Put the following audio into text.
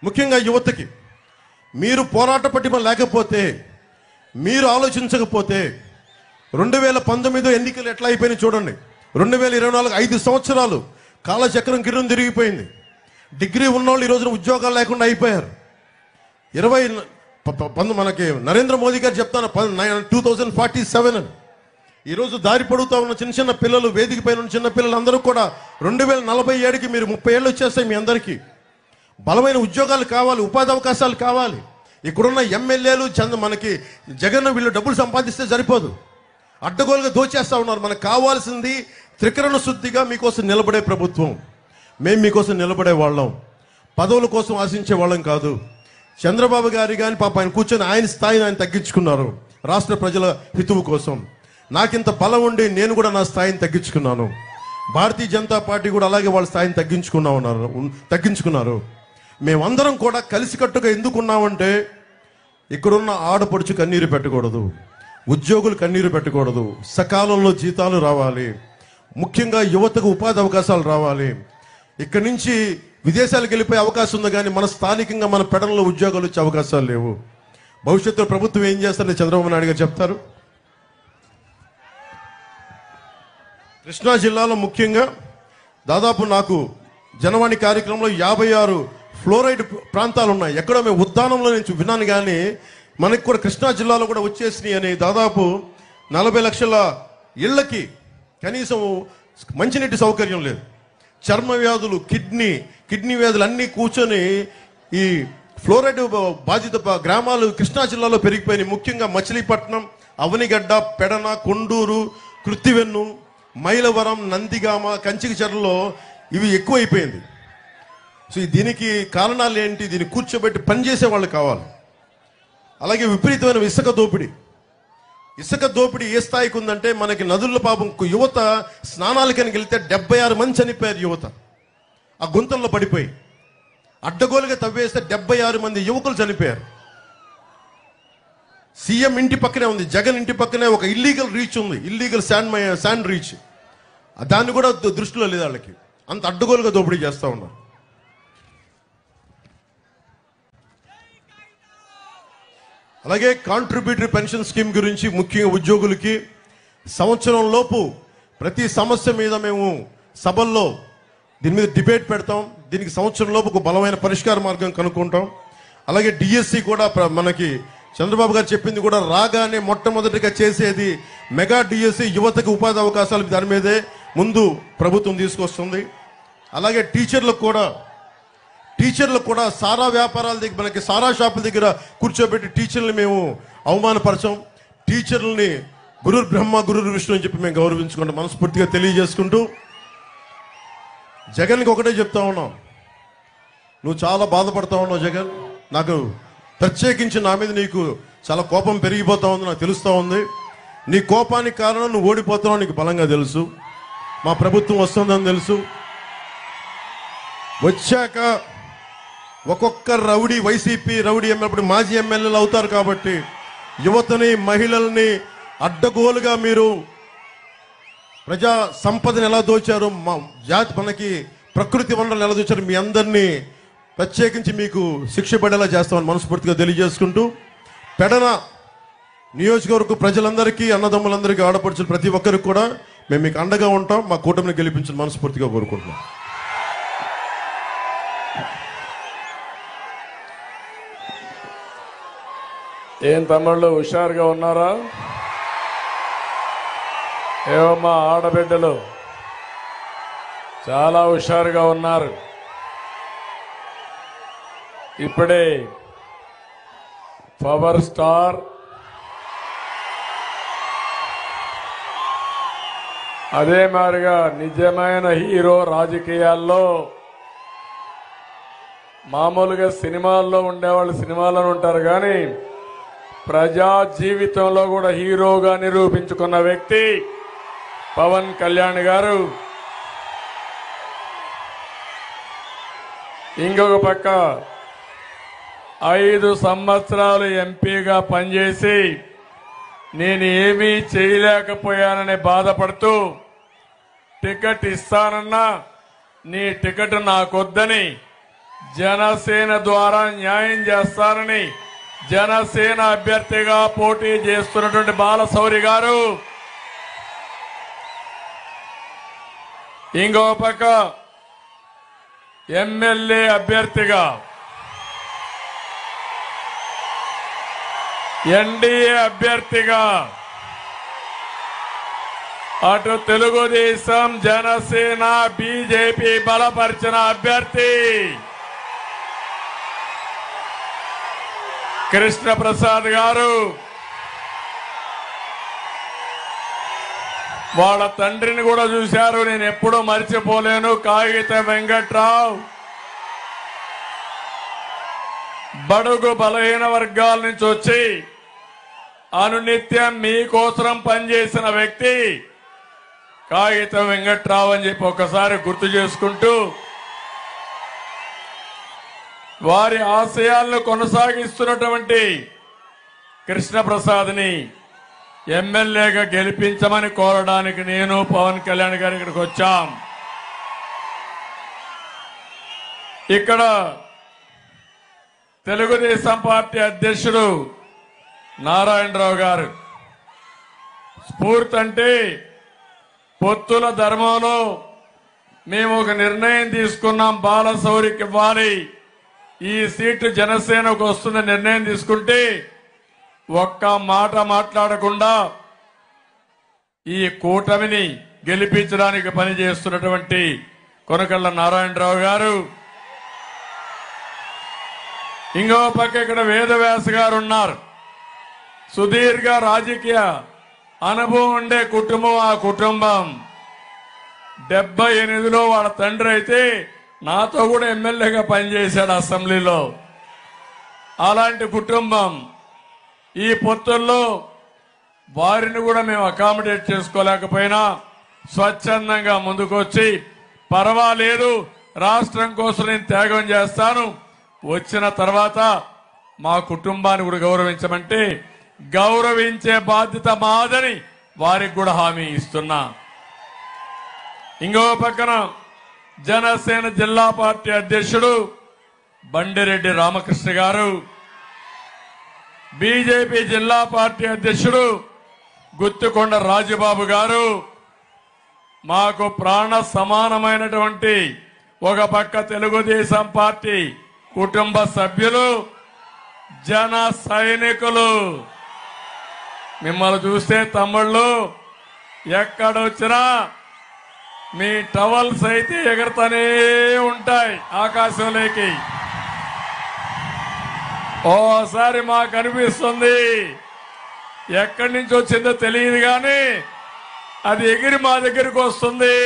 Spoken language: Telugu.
ముఖ్యంగా యువతకి మీరు పోరాట పటిమ లేకపోతే, మీరు ఆలోచించకపోతే 2019 ఎన్నికలు ఎట్లా అయిపోయినాయి చూడండి. 2024 5 సంవత్సరాలు కాలచక్రం కిరణం తిరిగిపోయింది. డిగ్రీ ఉన్నోళ్ళు ఈ రోజున ఉద్యోగాలు లేకుండా అయిపోయారు. మనకి నరేంద్ర మోదీ గారు చెప్తాను 2047 అని. ఈరోజు దారి పడుతూ ఉన్న చిన్న చిన్న పిల్లలు, వేదిక పైన ఉన్న చిన్న పిల్లలు అందరూ కూడా 2047కి మీరు 30 ఏళ్ళు వచ్చేస్తాయి. మీ అందరికీ బలమైన ఉద్యోగాలు కావాలి, ఉపాధి అవకాశాలు కావాలి. ఇక్కడున్న ఎమ్మెల్యేలు మనకి జగన్ వీళ్ళు డబ్బులు సంపాదిస్తే సరిపోదు, అడ్డగోలుగా దోచేస్తూ ఉన్నారు. మనకు కావాల్సింది త్రికరణ శుద్ధిగా మీకోసం నిలబడే ప్రభుత్వం. మేము మీకోసం నిలబడే వాళ్ళం, పదవుల కోసం ఆశించే వాళ్ళం కాదు. చంద్రబాబు గారి కానీ పాప ఆయన కూర్చొని ఆయన స్థాయిని ఆయన తగ్గించుకున్నారు రాష్ట్ర ప్రజల హితువు కోసం. నాకింత బలం ఉండి నేను కూడా నా స్థాయిని తగ్గించుకున్నాను. భారతీయ జనతా పార్టీ కూడా అలాగే వాళ్ళ స్థాయిని తగ్గించుకున్నారు. మేమందరం కూడా కలిసికట్టుగా ఎందుకున్నామంటే, ఇక్కడున్న ఆడపడుచు కన్నీరు పెట్టకూడదు, ఉద్యోగులు కన్నీరు పెట్టకూడదు, సకాలంలో జీతాలు రావాలి, ముఖ్యంగా యువతకు ఉపాధి అవకాశాలు రావాలి. ఇక్కడి నుంచి విదేశాలకు వెళ్ళిపోయే అవకాశం ఉంది, కానీ మన స్థానికంగా మన పెడల్లో ఉద్యోగాలు వచ్చే అవకాశాలు లేవు. భవిష్యత్తులో ప్రభుత్వం ఏం చేస్తారని చంద్రబాబు నాయుడు గారు చెప్తారు. కృష్ణా జిల్లాలో ముఖ్యంగా దాదాపు నాకు జనవాణి కార్యక్రమంలో 56 ఫ్లోరైడ్ ప్రాంతాలు ఉన్నాయి. ఎక్కడో మేము ఉద్దానంలో నుంచి విన్నాను, కానీ మనకి కూడా కృష్ణా జిల్లాలో కూడా వచ్చేసినాయి అని. దాదాపు 40 లక్షల ఇళ్లకి కనీసం మంచినీటి సౌకర్యం లేదు. చర్మ వ్యాధులు, కిడ్నీ వ్యాధులు అన్నీ కూర్చొని ఈ ఫ్లోరైడ్ బాధిత గ్రామాలు కృష్ణా జిల్లాలో పెరిగిపోయినాయి. ముఖ్యంగా మచిలీపట్నం, అవనిగడ్డ, పెడన, కొండూరు, కృత్తివెన్ను, మైలవరం, నందిగామ, కంచికచర్లలో ఇవి ఎక్కువైపోయింది. సో దీనికి కారణాలు ఏంటి? దీన్ని కూర్చోబెట్టి పనిచేసే వాళ్ళు కావాలి. అలాగే విపరీతమైన ఇసుక దోపిడీ ఏ స్థాయికి ఉందంటే, మనకి నదుల పాపం యువత స్నానాలకని వెళ్తే 76 మంది చనిపోయారు. యువత ఆ గుంతల్లో పడిపోయి అడ్డగోలుగా తవ్వేస్తే 76 మంది యువకులు చనిపోయారు. సీఎం ఇంటి పక్కనే ఉంది, జగన్ ఇంటి పక్కనే ఒక ఇల్లీగల్ రీచ్ ఉంది, ఇల్లీగల్ శాండ్ రీచ్. దాన్ని కూడా దృష్టిలో లేదు వాళ్ళకి. అంత అడ్డగోలుగా దోపిడీ చేస్తూ ఉన్నారు. అలాగే కాంట్రిబ్యూటరీ పెన్షన్ స్కీమ్ గురించి ముఖ్యంగా ఉద్యోగులకి సంవత్సరం లోపు ప్రతి సమస్య మీద మేము సభల్లో దీని మీద డిబేట్ పెడతాం. దీనికి సంవత్సరం లోపు ఒక బలమైన పరిష్కార మార్గం కనుక్కుంటాం. అలాగే డిఎస్సి కూడా మనకి చంద్రబాబు గారు చెప్పింది కూడా రాగానే మొట్టమొదటిగా చేసేది మెగా డిఎస్సి, యువతకు ఉపాధి అవకాశాలు. దాని మీదే ముందు ప్రభుత్వం తీసుకొస్తుంది. అలాగే టీచర్లకు కూడా సారా వ్యాపారాల దగ్గర, మనకి సారా షాపుల దగ్గర కూర్చోబెట్టి టీచర్లని మేము అవమానపరచాం. టీచర్లని గురుర్ బ్రహ్మ గురుర్ విష్ణు అని చెప్పి మేము గౌరవించుకుంటాం మనస్ఫూర్తిగా తెలియజేసుకుంటూ, జగన్కి ఒకటే చెప్తా ఉన్నాం, నువ్వు చాలా బాధపడతా ఉన్నావు జగన్. నాకు ప్రత్యేకించి నా మీద నీకు చాలా కోపం పెరిగిపోతా ఉంది, నాకు తెలుస్తూ ఉంది. నీ కోపానికి కారణం నువ్వు ఓడిపోతున్నావు నీకు బలంగా తెలుసు. మా ప్రభుత్వం వస్తుందని తెలుసు. వచ్చాక ఒక్కొక్క రౌడీ, వైసీపీ రౌడీ ఎమ్మెల్యే మాజీ ఎమ్మెల్యేలు అవుతారు. కాబట్టి యువతని, మహిళల్ని అడ్డగోలుగా మీరు ప్రజా సంపదను ఎలా దోచారు, మనకి ప్రకృతి వనరులను ఎలా దోచారు, మీ అందరినీ ప్రత్యేకించి మీకు శిక్ష పడేలా చేస్తామని మనస్ఫూర్తిగా తెలియజేసుకుంటూ, పెడన నియోజకవర్గ ప్రజలందరికీ, అన్నదమ్ములందరికీ, ఆడపడుచులు ప్రతి ఒక్కరికి కూడా మేము మీకు అండగా ఉంటాం. మా కూటమిని గెలిపించని మనస్ఫూర్తిగా కోరుకుంటున్నాం. ఏం తమ్ముళ్ళు హుషారుగా ఉన్నారా? ఏమమ్మా ఆడబిడ్డలు చాలా హుషారుగా ఉన్నారు. ఇప్పుడే పవర్ స్టార్, అదే మాదిరిగా నిజమైన హీరో రాజకీయాల్లో మామూలుగా సినిమాల్లో ఉండేవాళ్ళు సినిమాల్లోనే ఉంటారు, కానీ ప్రజా జీవితంలో కూడా హీరోగా నిరూపించుకున్న వ్యక్తి పవన్ కళ్యాణ్ గారు. ఇంకొక పక్క 5 సంవత్సరాలు ఎంపీగా పనిచేసి నేను ఏమీ చేయలేకపోయానని బాధపడుతూ టికెట్ ఇస్తానన్నా నీ టికెట్ నాకొద్దని జనసేన ద్వారా న్యాయం చేస్తారని జనసేన అభ్యర్థిగా పోటీ చేస్తున్నటువంటి బాలశౌరి గారు, ఇంకో పక్క ఎమ్మెల్యే అభ్యర్థిగా ఎన్డీఏ అభ్యర్థిగా అటు తెలుగుదేశం జనసేన బీజేపీ బలపరిచిన అభ్యర్థి కృష్ణ ప్రసాద్ గారు, వాళ్ళ తండ్రిని కూడా చూశారు, నేను ఎప్పుడూ మర్చిపోలేను. కాగిత వెంకట్రావు బడుగు బలహీన వర్గాల నుంచి వచ్చి అనునిత్యం మీకోసం పనిచేసిన వ్యక్తి కాగిత వెంకట్రావు అని చెప్పి ఒకసారి గుర్తు చేసుకుంటూ వారి ఆశయాలను కొనసాగిస్తున్నటువంటి కృష్ణప్రసాద్ని ఎమ్మెల్యేగా గెలిపించమని కోరడానికి నేను పవన్ కళ్యాణ్ గారు ఇక్కడికి వచ్చాం. ఇక్కడ తెలుగుదేశం పార్టీ అధ్యక్షుడు నారాయణరావు గారు స్ఫూర్తి అంటే పొత్తుల ధర్మంలో మేము ఒక నిర్ణయం తీసుకున్నాం, బాలశౌరికి ఇవ్వాలి, ఈ సీటు జనసేనకు వస్తున్న నిర్ణయం తీసుకుంటే ఒక్క మాట మాట్లాడకుండా ఈ కూటమిని గెలిపించడానికి పనిచేస్తున్నటువంటి కొనకళ్ళ నారాయణరావు గారు, ఇంకో పక్క ఇక్కడ వేదవ్యాస గారు ఉన్నారు. సుదీర్ఘ రాజకీయ అనుభవం ఉండే కుటుంబం ఆ కుటుంబం. 78లో వాళ్ళ తండ్రి అయితే నాతో కూడా ఎమ్మెల్యేగా పనిచేశాడు అసెంబ్లీలో. అలాంటి కుటుంబం. ఈ పొత్తుల్లో వారిని కూడా మేము అకామిడేట్ చేసుకోలేకపోయినా స్వచ్ఛందంగా ముందుకొచ్చి పర్వాలేదు, రాష్ట్రం కోసం నేను త్యాగం చేస్తాను, వచ్చిన తర్వాత మా కుటుంబాన్ని కూడా గౌరవించమంటే గౌరవించే బాధ్యత మాదని వారికి కూడా హామీ ఇస్తున్నా. ఇంకో పక్కన జనసేన జిల్లా పార్టీ అధ్యక్షుడు బండిరెడ్డి రామకృష్ణ గారు, బీజేపీ జిల్లా పార్టీ అధ్యక్షుడు గుత్తికొండ రాజబాబు గారు, మాకు ప్రాణ సమానమైనటువంటి ఒక పక్క తెలుగుదేశం పార్టీ కుటుంబ సభ్యులు, జన సైనికులు. మిమ్మల్ని చూస్తే తమ్ముళ్ళు ఎక్కడొచ్చినా మీ టవల్స్ అయితే ఎగరతానే ఉంటాయి ఆకాశంలోకి. ఓసారి మాకు అనిపిస్తుంది ఎక్కడి నుంచి వచ్చిందో తెలియదు కానీ అది ఎగిరి మా దగ్గరికి వస్తుంది.